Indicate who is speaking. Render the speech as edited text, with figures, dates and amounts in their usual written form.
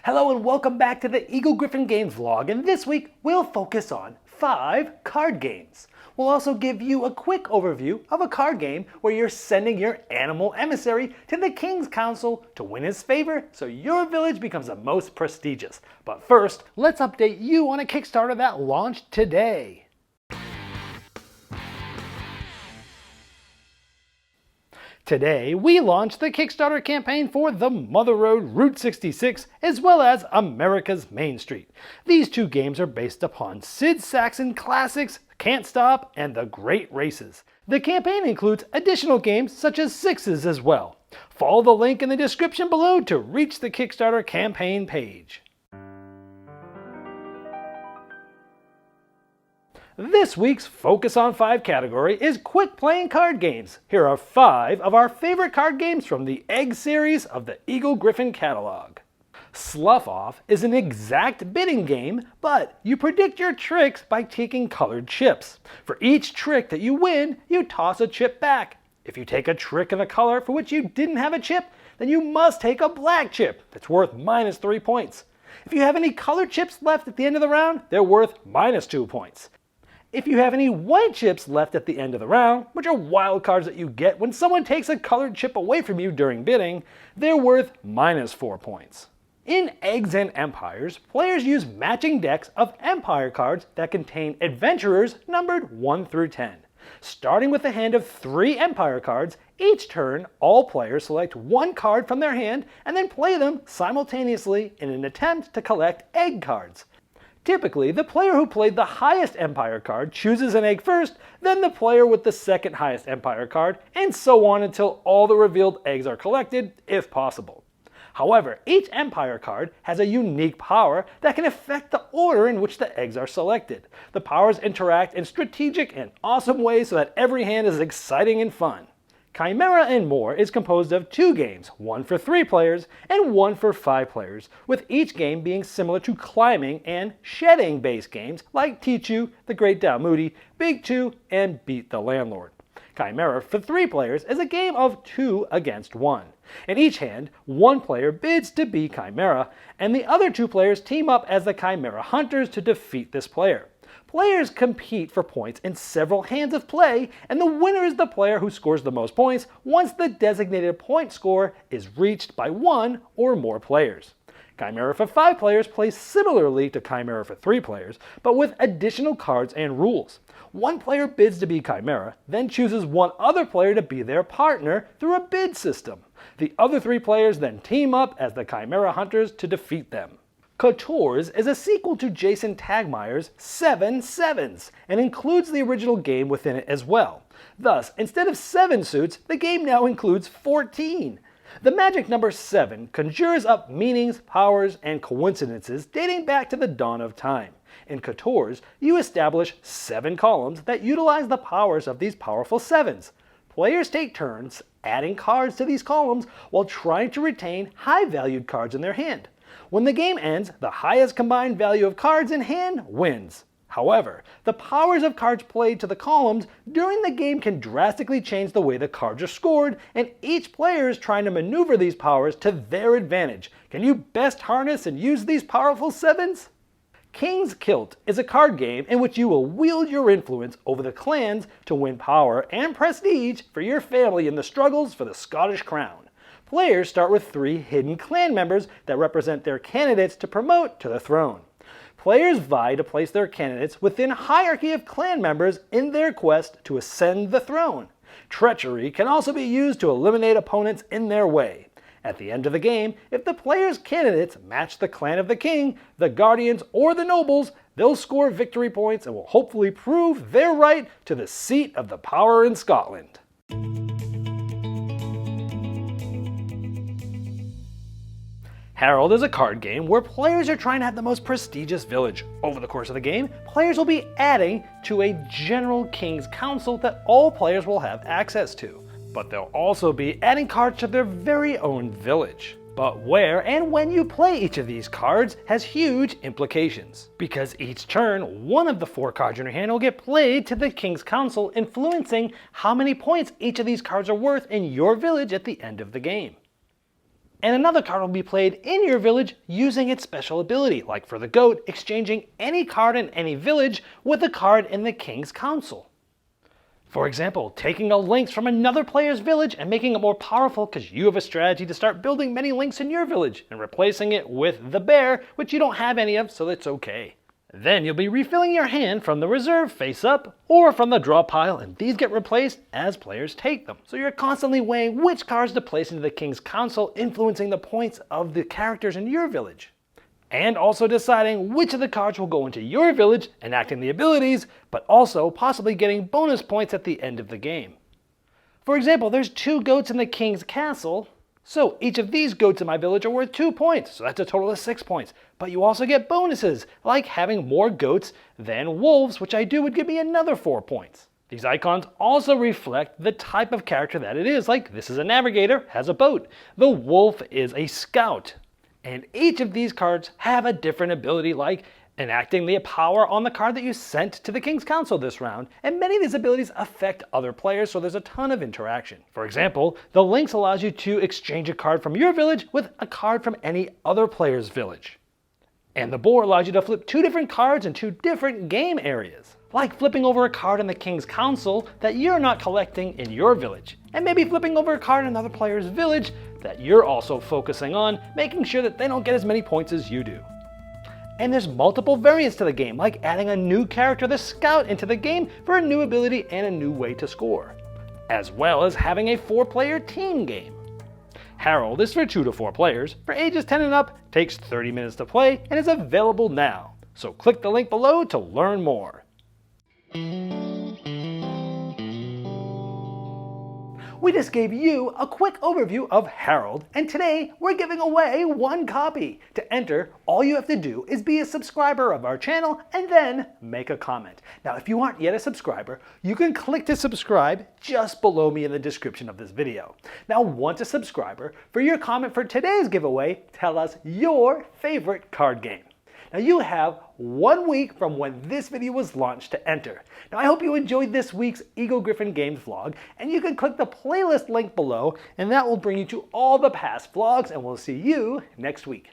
Speaker 1: Hello and welcome back to the Eagle-Gryphon Games vlog, and this week we'll focus on 5 card games. We'll also give you a quick overview of a card game where you're sending your animal emissary to the King's Council to win his favor so your village becomes the most prestigious. But first, let's update you on a Kickstarter that launched today. Today, we launched the Kickstarter campaign for The Mother Road Route 66, as well as America's Main Street. These two games are based upon Sid Sackson classics, Can't Stop, and The Great Races. The campaign includes additional games such as Sixes as well. Follow the link in the description below to reach the Kickstarter campaign page. This week's Focus on 5 category is quick playing card games. Here are 5 of our favorite card games from the Egg series of the Eagle-Gryphon catalog. Slough Off is an exact bidding game, but you predict your tricks by taking colored chips. For each trick that you win, you toss a chip back. If you take a trick in a color for which you didn't have a chip, then you must take a black chip that's worth -3 points. If you have any colored chips left at the end of the round, they're worth -2 points. If you have any white chips left at the end of the round, which are wild cards that you get when someone takes a colored chip away from you during bidding, they're worth -4 points. In Eggs and Empires, players use matching decks of Empire cards that contain adventurers numbered 1 through 10. Starting with a hand of 3 Empire cards, each turn all players select 1 card from their hand and then play them simultaneously in an attempt to collect egg cards. Typically, the player who played the highest Empire card chooses an egg first, then the player with the second highest Empire card, and so on until all the revealed eggs are collected, if possible. However, each Empire card has a unique power that can affect the order in which the eggs are selected. The powers interact in strategic and awesome ways so that every hand is exciting and fun. Chimera and More is composed of 2 games, one for 3 players and one for 5 players, with each game being similar to climbing and shedding based games like Teach You, The Great Dalmoody, Big 2, and Beat the Landlord. Chimera for 3 players is a game of 2 against 1. In each hand, one player bids to be Chimera, and the other 2 players team up as the Chimera Hunters to defeat this player. Players compete for points in several hands of play, and the winner is the player who scores the most points once the designated point score is reached by 1 or more players. Chimera for 5 players plays similarly to Chimera for 3 players, but with additional cards and rules. One player bids to be Chimera, then chooses one other player to be their partner through a bid system. The other 3 players then team up as the Chimera Hunters to defeat them. Couture's is a sequel to Jason Tagmeyer's 7 Sevens and includes the original game within it as well. Thus, instead of 7 suits, the game now includes 14. The magic number 7 conjures up meanings, powers, and coincidences dating back to the dawn of time. In Couture's, you establish 7 columns that utilize the powers of these powerful 7s. Players take turns adding cards to these columns while trying to retain high-valued cards in their hand. When the game ends, the highest combined value of cards in hand wins. However, the powers of cards played to the columns during the game can drastically change the way the cards are scored, and each player is trying to maneuver these powers to their advantage. Can you best harness and use these powerful 7s? King's Kilt is a card game in which you will wield your influence over the clans to win power and prestige for your family in the struggles for the Scottish crown. Players start with 3 hidden clan members that represent their candidates to promote to the throne. Players vie to place their candidates within a hierarchy of clan members in their quest to ascend the throne. Treachery can also be used to eliminate opponents in their way. At the end of the game, if the player's candidates match the clan of the king, the guardians, or the nobles, they'll score victory points and will hopefully prove their right to the seat of the power in Scotland. Harold is a card game where players are trying to have the most prestigious village. Over the course of the game, players will be adding to a general King's Council that all players will have access to. But they'll also be adding cards to their very own village. But where and when you play each of these cards has huge implications. Because each turn, one of the 4 cards in your hand will get played to the King's Council, influencing how many points each of these cards are worth in your village at the end of the game. And another card will be played in your village using its special ability, like for the goat, exchanging any card in any village with a card in the King's Council. For example, taking a lynx from another player's village and making it more powerful because you have a strategy to start building many lynx in your village and replacing it with the bear, which you don't have any of, so that's okay. Then you'll be refilling your hand from the reserve face up or from the draw pile, and these get replaced as players take them. So you're constantly weighing which cards to place into the King's Council, influencing the points of the characters in your village. And also deciding which of the cards will go into your village, enacting the abilities, but also possibly getting bonus points at the end of the game. For example, there's 2 goats in the King's Castle, so each of these goats in my village are worth 2 points, so that's a total of 6 points. But you also get bonuses, like having more goats than wolves, which I do would give me another 4 points. These icons also reflect the type of character that it is, like this is a navigator, has a boat. The wolf is a scout. And each of these cards have a different ability, like enacting the power on the card that you sent to the King's Council this round, and many of these abilities affect other players, so there's a ton of interaction. For example, the lynx allows you to exchange a card from your village with a card from any other player's village. And the boar allows you to flip 2 different cards in 2 different game areas, like flipping over a card in the King's Council that you're not collecting in your village, and maybe flipping over a card in another player's village that you're also focusing on, making sure that they don't get as many points as you do. And there's multiple variants to the game, like adding a new character, the Scout, into the game for a new ability and a new way to score, as well as having a 4-player team game. Harold is for 2 to 4 players, for ages 10 and up, takes 30 minutes to play, and is available now. So click the link below to learn more. We just gave you a quick overview of Harold, and today we're giving away 1 copy. To enter, all you have to do is be a subscriber of our channel and then make a comment. Now, if you aren't yet a subscriber, you can click to subscribe just below me in the description of this video. Now, once a subscriber, for your comment for today's giveaway, tell us your favorite card game. Now you have 1 week from when this video was launched to enter. Now I hope you enjoyed this week's Eagle-Gryphon Games vlog, and you can click the playlist link below and that will bring you to all the past vlogs, and we'll see you next week.